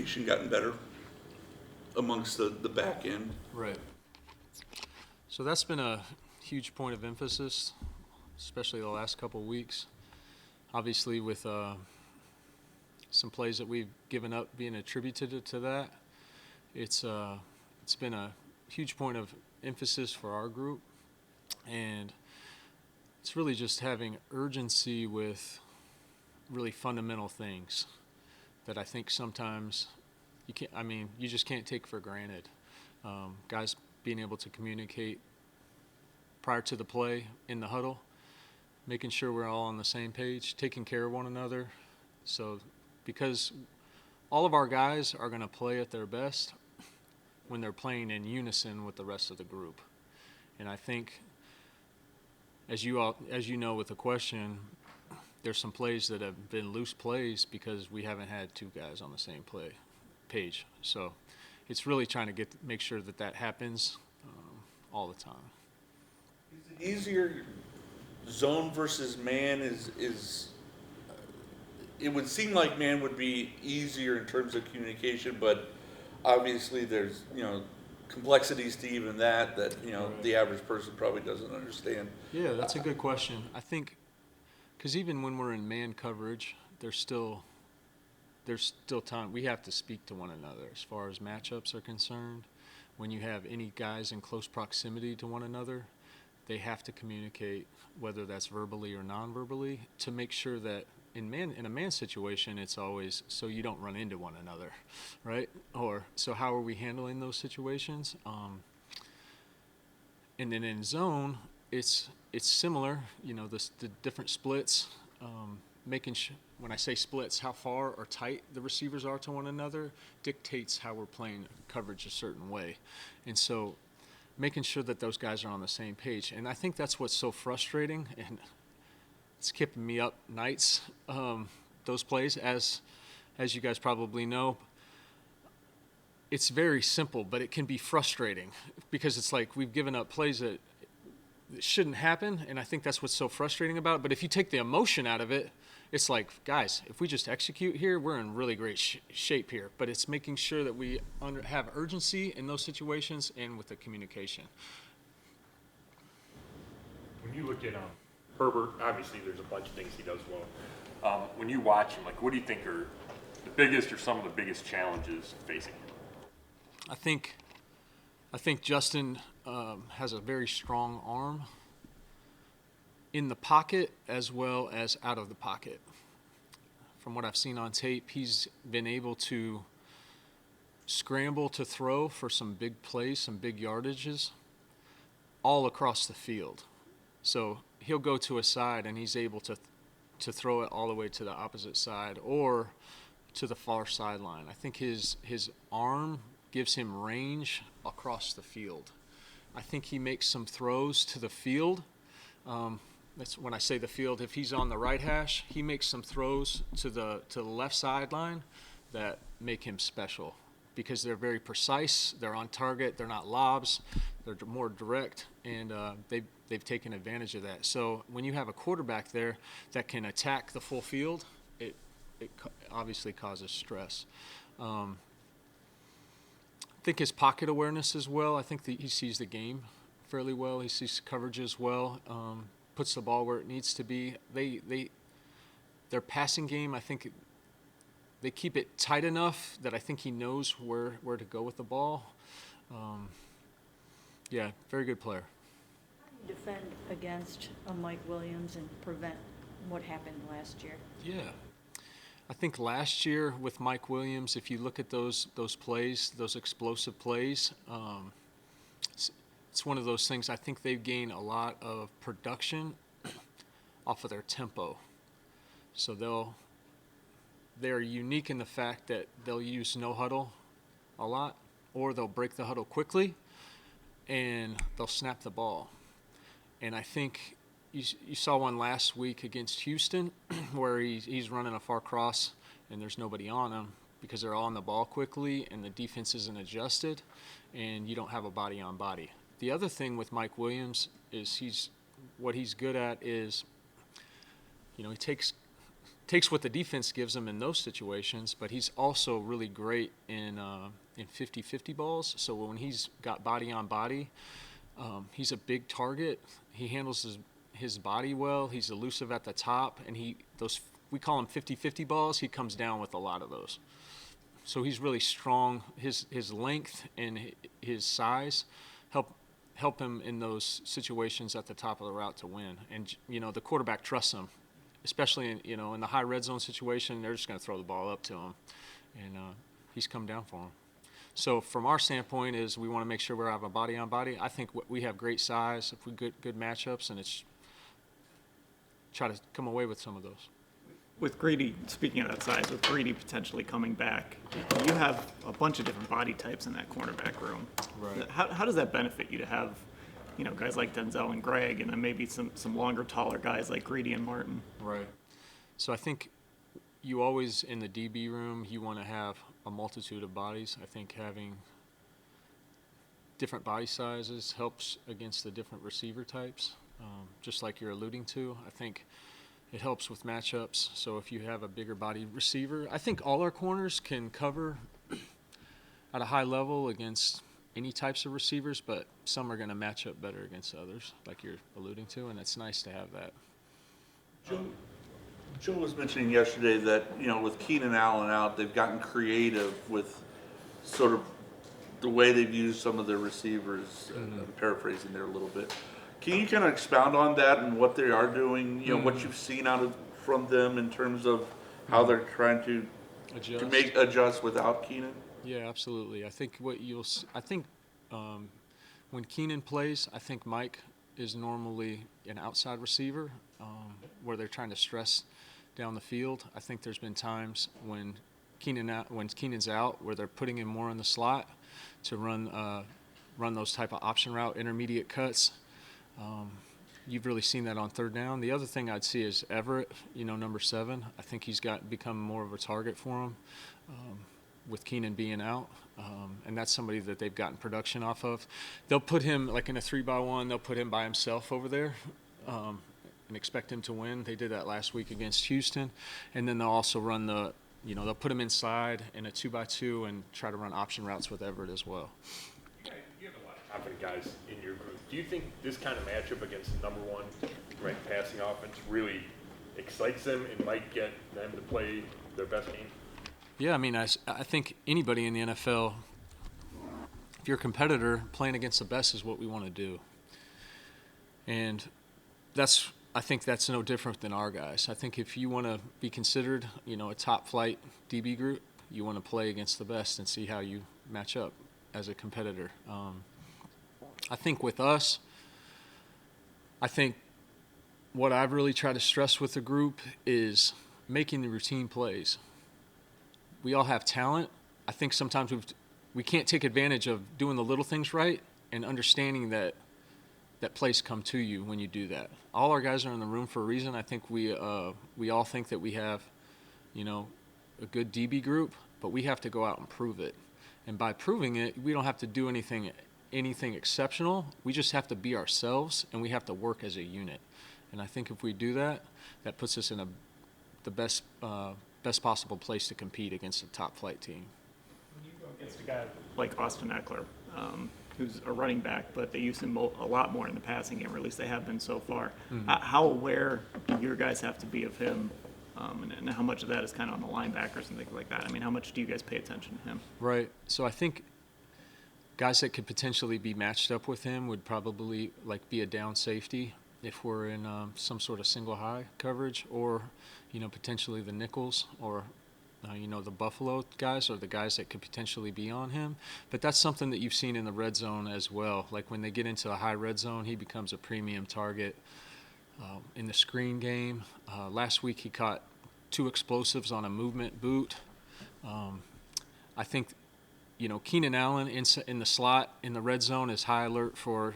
communication gotten better amongst the back end? Right. So that's been a huge point of emphasis, especially the last couple of weeks. Obviously, with some plays that we've given up being attributed to that, it's been a huge point of emphasis for our group, and it's really just having urgency with really fundamental things that I think sometimes you can't. I mean, you just can't take for granted. Guys being able to communicate prior to the play in the huddle, making sure we're all on the same page, taking care of one another. So, because all of our guys are going to play at their best when they're playing in unison with the rest of the group. And I think, as you know with the question, there's some plays that have been loose plays because we haven't had two guys on the same page. So it's really trying to make sure that happens all the time. Is it easier zone versus man? It would seem like man would be easier in terms of communication, but obviously there's complexities to even that Right. the average person probably doesn't understand. Yeah, that's a good question. I think because even when we're in man coverage, there's still time. We have to speak to one another as far as matchups are concerned. When you have any guys in close proximity to one another, they have to communicate, whether that's verbally or non-verbally, to make sure that in a man situation, it's always so you don't run into one another, right? Or so how are we handling those situations? And then in zone, it's similar. The different splits, making sure when I say splits, how far or tight the receivers are to one another dictates how we're playing coverage a certain way, and so making sure that those guys are on the same page. And I think that's what's so frustrating, and it's keeping me up nights. Those plays, as you guys probably know, it's very simple, but it can be frustrating because it's like we've given up plays that shouldn't happen, and I think that's what's so frustrating about it. But if you take the emotion out of it, it's like, guys, if we just execute here, we're in really great shape here. But it's making sure that we have urgency in those situations and with the communication. When you look at Herbert, obviously there's a bunch of things he does well. When you watch him, what do you think are the biggest or some of the biggest challenges facing him? I think Justin has a very strong arm in the pocket as well as out of the pocket. From what I've seen on tape, he's been able to scramble to throw for some big plays, some big yardages, all across the field. So he'll go to a side and he's able to throw it all the way to the opposite side or to the far sideline. I think his arm gives him range across the field. I think he makes some throws to the field. That's when I say the field. If he's on the right hash, he makes some throws to the left sideline that make him special because they're very precise. They're on target. They're not lobs. They're more direct, and they've taken advantage of that. So when you have a quarterback there that can attack the full field, it obviously causes stress. I think his pocket awareness as well. I think he sees the game fairly well. He sees coverage as well. Puts the ball where it needs to be. Their passing game, I think they keep it tight enough that I think he knows where to go with the ball. Yeah, very good player. How do you defend against a Mike Williams and prevent what happened last year? Yeah. I think last year with Mike Williams, if you look at those plays, those explosive plays, it's one of those things. I think they've gained a lot of production off of their tempo. So they're unique in the fact that they'll use no huddle a lot, or they'll break the huddle quickly, and they'll snap the ball. And I think you saw one last week against Houston where he's running a far cross and there's nobody on him because they're all on the ball quickly and the defense isn't adjusted and you don't have a body on body. The other thing with Mike Williams is what he's good at is, he takes takes what the defense gives him in those situations, but he's also really great in 50-50 balls. So when he's got body on body, he's a big target. He handles his body well. He's elusive at the top, and we call them 50-50 balls. He comes down with a lot of those. So he's really strong. His length and his size help him in those situations at the top of the route to win. And the quarterback trusts him, especially in the high red zone situation. They're just going to throw the ball up to him, and he's come down for him. So from our standpoint is we want to make sure we have a body on body. I think we have great size if we get good matchups, and it's try to come away with some of those. With Greedy, speaking of that size, with Greedy potentially coming back, you have a bunch of different body types in that cornerback room. Right. How does that benefit you to have, guys like Denzel and Greg, and then maybe some longer, taller guys like Greedy and Martin? Right. So I think you always, in the DB room, you want to have a multitude of bodies. I think having different body sizes helps against the different receiver types, just like you're alluding to. I think it helps with matchups. So if you have a bigger body receiver, I think all our corners can cover at a high level against any types of receivers, but some are going to match up better against others, like you're alluding to, and it's nice to have that. Joe was mentioning yesterday that, with Keenan Allen out, they've gotten creative with sort of the way they've used some of their receivers. I'm paraphrasing there a little bit. Can you kind of expound on that and what they are doing, what you've seen from them in terms of how they're trying to adjust without Keenan? Yeah, absolutely. I think when Keenan plays, I think Mike is normally an outside receiver where they're trying to stress down the field. I think there's been times when Keenan's out where they're putting him more in the slot to run those type of option route intermediate cuts. You've really seen that on third down. The other thing I'd see is Everett, number 7. I think he's become more of a target for him with Keenan being out. And that's somebody that they've gotten production off of. They'll put him, like in a 3-by-1, they'll put him by himself over there and expect him to win. They did that last week against Houston. And then they'll also run they'll put him inside in a 2-by-2 and try to run option routes with Everett as well. You have a lot of confident guys in your group. Do you think this kind of matchup against the number 1 ranked passing offense really excites them and might get them to play their best game? Yeah, I think anybody in the NFL, if you're a competitor, playing against the best is what we want to do. And I think that's no different than our guys. I think if you want to be considered, a top flight DB group, you want to play against the best and see how you match up as a competitor. I think with us, what I've really tried to stress with the group is making the routine plays. We all have talent. I think sometimes we can't take advantage of doing the little things right and understanding that plays come to you when you do that. All our guys are in the room for a reason. I think we all think that we have, a good DB group, but we have to go out and prove it. And by proving it, we don't have to do anything exceptional. We just have to be ourselves, and we have to work as a unit. And I think if we do that, that puts us in the best possible place to compete against a top flight team. When you go against a guy like Austin Eckler, who's a running back, but they use him a lot more in the passing game, or at least they have been so far. How aware do your guys have to be of him, and how much of that is kind of on the linebackers and things like that? How much do you guys pay attention to him? Right. So I think guys that could potentially be matched up with him would probably be a down safety if we're in some sort of single high coverage, or potentially the nickels, or the Buffalo guys, or the guys that could potentially be on him. But that's something that you've seen in the red zone as well. Like when they get into the high red zone, he becomes a premium target. In the screen game, last week he caught 2 explosives on a movement boot. I think Keenan Allen in the slot in the red zone is high alert for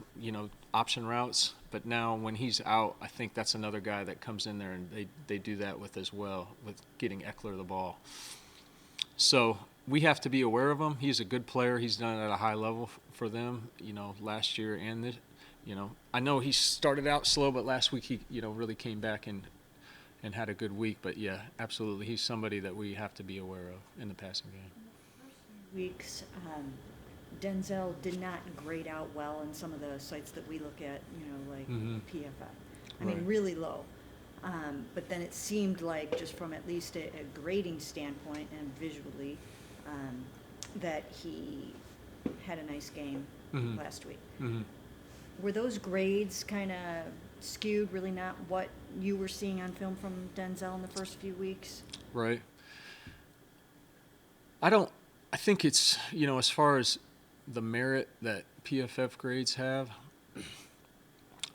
option routes. But now when he's out, I think that's another guy that comes in there, and they do that with as well, with getting Eckler the ball. So we have to be aware of him. He's a good player. He's done it at a high level for them, last year and I know he started out slow, but last week he really came back and and had a good week. But yeah, absolutely, he's somebody that we have to be aware of in the passing game. Weeks, Denzel did not grade out well in some of the sites that we look at, like PFF. I mean, Right. really low. But then it seemed like, just from at least a grading standpoint and visually, that he had a nice game last week. Were those grades kind of skewed, really not what you were seeing on film from Denzel in the first few weeks? Right. I think it's, as far as the merit that PFF grades have,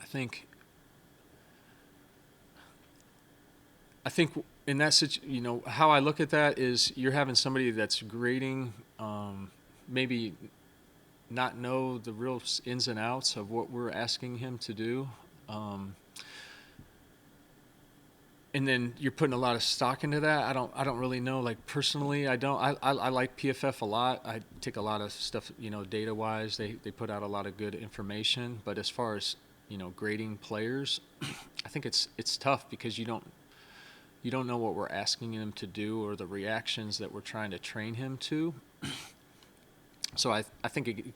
I think in that situation, how I look at that is you're having somebody that's grading, maybe not know the real ins and outs of what we're asking him to do. And then you're putting a lot of stock into that. I don't really know. Like, personally, I don't. I like PFF a lot. I take a lot of stuff, data wise. They put out a lot of good information. But as far as grading players, I think it's tough because you don't know what we're asking him to do or the reactions that we're trying to train him to. So I think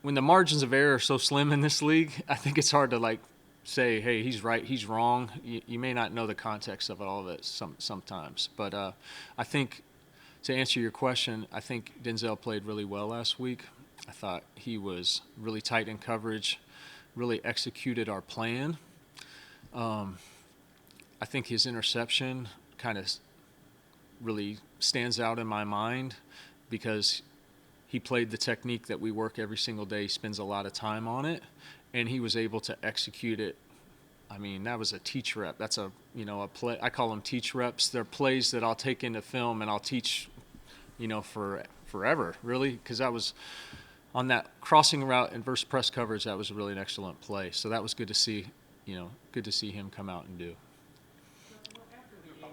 when the margins of error are so slim in this league, I think it's hard to say, hey, he's right, he's wrong. You may not know the context of all of it sometimes. But I think, to answer your question, I think Denzel played really well last week. I thought he was really tight in coverage, really executed our plan. I think his interception kind of really stands out in my mind because he played the technique that we work every single day, spends a lot of time on it, and he was able to execute it. I mean, that was a teach rep. That's a play. I call them teach reps. They're plays that I'll take into film and I'll teach, for forever, really, because that was on that crossing route and versus press coverage. That was really an excellent play. So that was good to see. Good to see him come out and do. After the game,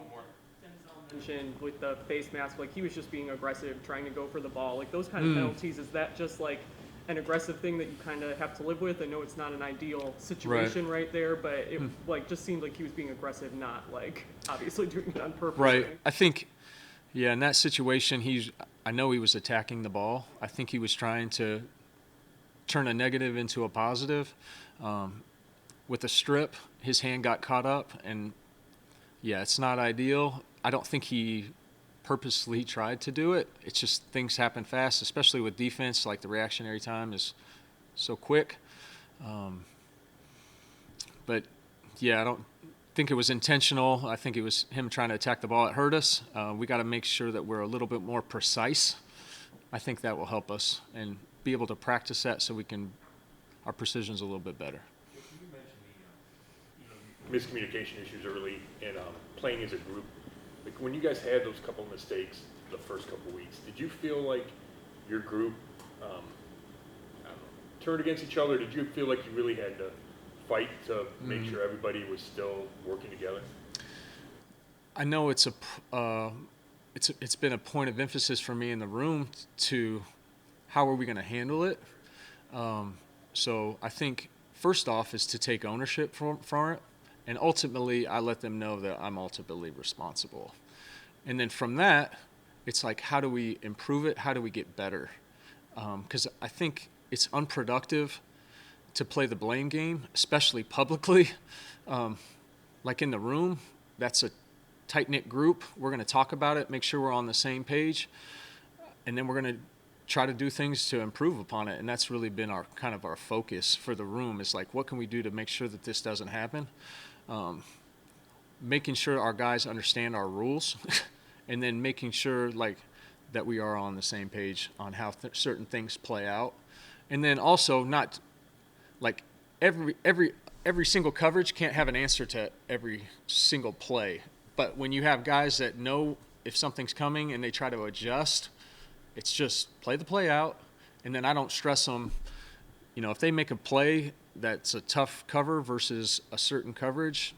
Denzel mentioned with the face mask, he was just being aggressive, trying to go for the ball. Those kind of penalties, is that just an aggressive thing that you kind of have to live with? I know it's not an ideal situation right there, but it just seemed like he was being aggressive, not obviously doing it on purpose. Right. I think, in that situation, I know he was attacking the ball. I think he was trying to turn a negative into a positive. With a strip, his hand got caught up, and it's not ideal. I don't think he purposely tried to do it. It's just things happen fast, especially with defense. The reactionary time is so quick. But I don't think it was intentional. I think it was him trying to attack the ball. It hurt us. We got to make sure that we're a little bit more precise. I think that will help us and be able to practice that so our precision's a little bit better. You mentioned the miscommunication issues early and playing as a group. When you guys had those couple mistakes the first couple weeks, did you feel like your group turned against each other? Did you feel like you really had to fight to make sure everybody was still working together? I know it's been a point of emphasis for me in the room to how are we going to handle it. So I think first off is to take ownership from it. And ultimately, I let them know that I'm ultimately responsible. And then from that, it's how do we improve it? How do we get better? Because I think it's unproductive to play the blame game, especially publicly. In the room, that's a tight-knit group. We're going to talk about it, make sure we're on the same page, and then we're going to try to do things to improve upon it. And that's really been our focus for the room is what can we do to make sure that this doesn't happen? Making sure our guys understand our rules and then making sure that we are on the same page on how certain things play out. And then also not every single coverage can't have an answer to every single play. But when you have guys that know if something's coming and they try to adjust, it's just play the play out. And then I don't stress them. If they make a play that's a tough cover versus a certain coverage,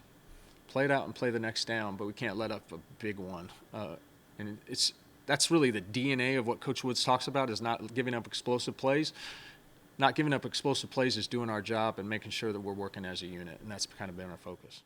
play it out and play the next down, but we can't let up a big one. And that's really the DNA of what Coach Woods talks about is not giving up explosive plays. Not giving up explosive plays is doing our job and making sure that we're working as a unit, and that's kind of been our focus.